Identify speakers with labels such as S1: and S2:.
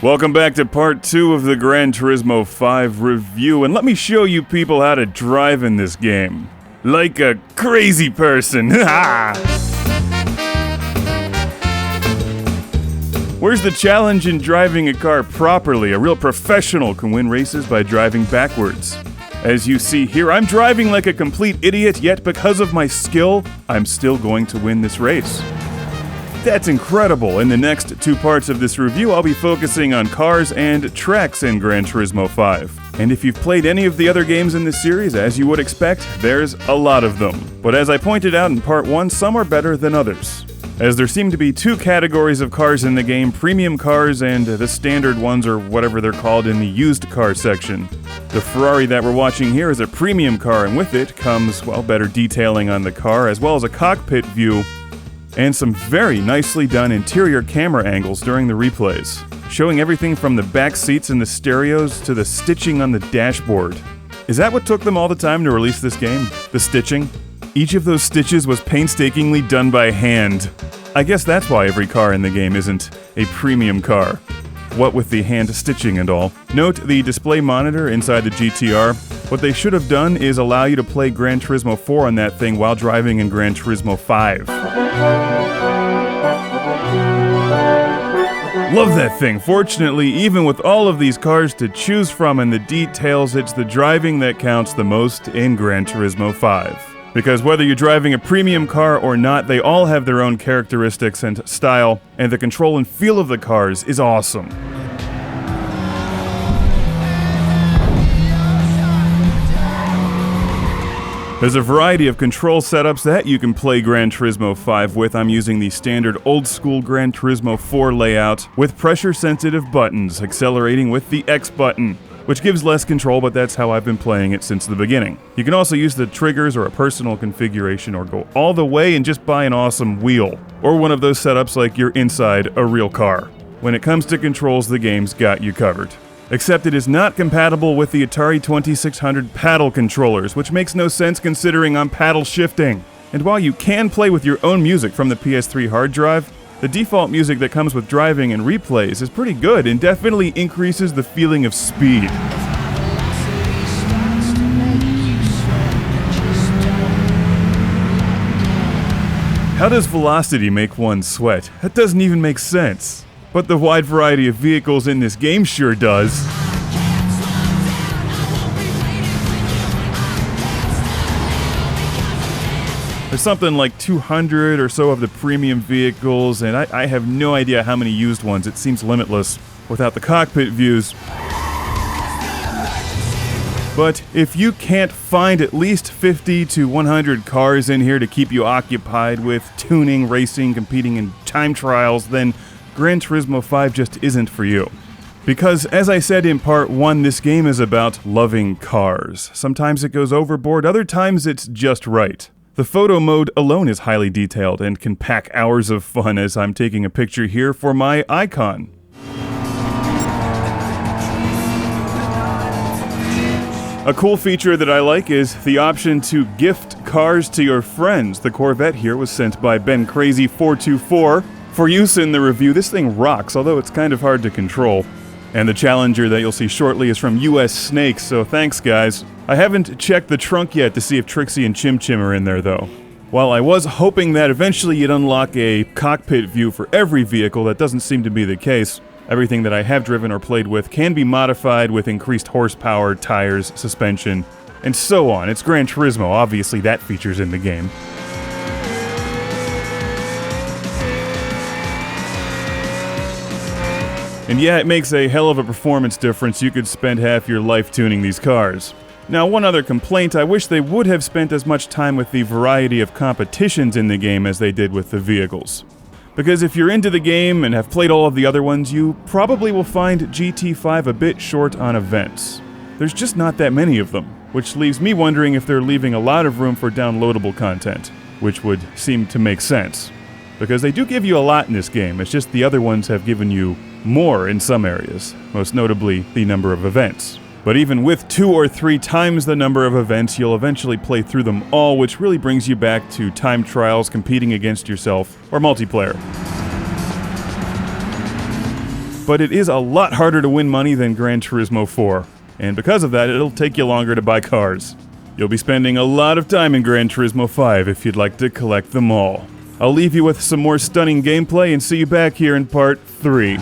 S1: Welcome back to part 2 of the Gran Turismo 5 review, and let me show you people how to drive in this game. Like a crazy person. Where's the challenge in driving a car properly? A real professional can win races by driving backwards. As you see here, I'm driving like a complete idiot, yet because of my skill, I'm still going to win this race. That's incredible. In the next 2 parts of this review, I'll be focusing on cars and tracks in Gran Turismo 5. And if you've played any of the other games in this series, as you would expect, there's a lot of them. But as I pointed out in part 1, some are better than others. As there seem to be 2 categories of cars in the game, premium cars and the standard ones, or whatever they're called in the used car section. The Ferrari that we're watching here is a premium car, and with it comes, well, better detailing on the car, as well as a cockpit view, and some very nicely done interior camera angles during the replays, showing everything from the back seats and the stereos to the stitching on the dashboard. Is that what took them all the time to release this game? The stitching? Each of those stitches was painstakingly done by hand. I guess that's why every car in the game isn't a premium car. What with the hand stitching and all. Note the display monitor inside the GTR. What they should have done is allow you to play Gran Turismo 4 on that thing while driving in Gran Turismo 5. Love that thing. Fortunately, even with all of these cars to choose from and the details, it's the driving that counts the most in Gran Turismo 5. Because whether you're driving a premium car or not, they all have their own characteristics and style, and the control and feel of the cars is awesome. There's a variety of control setups that you can play Gran Turismo 5 with. I'm using the standard old-school Gran Turismo 4 layout with pressure-sensitive buttons, accelerating with the X button, which gives less control, but that's how I've been playing it since the beginning. You can also use the triggers or a personal configuration, or go all the way and just buy an awesome wheel, or one of those setups like you're inside a real car. When it comes to controls, the game's got you covered. Except it is not compatible with the Atari 2600 paddle controllers, which makes no sense considering I'm paddle shifting. And while you can play with your own music from the PS3 hard drive, the default music that comes with driving and replays is pretty good and definitely increases the feeling of speed. How does velocity make one sweat? That doesn't even make sense. But the wide variety of vehicles in this game sure does. There's something like 200 or so of the premium vehicles, and I have no idea how many used ones. It seems limitless without the cockpit views. But if you can't find at least 50 to 100 cars in here to keep you occupied with tuning, racing, competing in time trials, then Gran Turismo 5 just isn't for you. Because, as I said in part 1, this game is about loving cars. Sometimes it goes overboard, other times it's just right. The photo mode alone is highly detailed and can pack hours of fun, as I'm taking a picture here for my icon. A cool feature that I like is the option to gift cars to your friends. The Corvette here was sent by BenCrazy424 for use in the review. This thing rocks, although it's kind of hard to control. And the Challenger that you'll see shortly is from US Snakes, so thanks guys. I haven't checked the trunk yet to see if Trixie and Chim Chim are in there though. While I was hoping that eventually you'd unlock a cockpit view for every vehicle, that doesn't seem to be the case. Everything that I have driven or played with can be modified with increased horsepower, tires, suspension, and so on. It's Gran Turismo, obviously that feature's in the game. And yeah, it makes a hell of a performance difference. You could spend half your life tuning these cars. Now, one other complaint, I wish they would have spent as much time with the variety of competitions in the game as they did with the vehicles. Because if you're into the game and have played all of the other ones, you probably will find GT5 a bit short on events. There's just not that many of them, which leaves me wondering if they're leaving a lot of room for downloadable content, which would seem to make sense. Because they do give you a lot in this game, it's just the other ones have given you more in some areas, most notably the number of events. But even with 2 or 3 times the number of events, you'll eventually play through them all, which really brings you back to time trials, competing against yourself, or multiplayer. but it is a lot harder to win money than Gran Turismo 4. And because of that, it'll take you longer to buy cars. You'll be spending a lot of time in Gran Turismo 5 if you'd like to collect them all. I'll leave you with some more stunning gameplay and see you back here in part 3.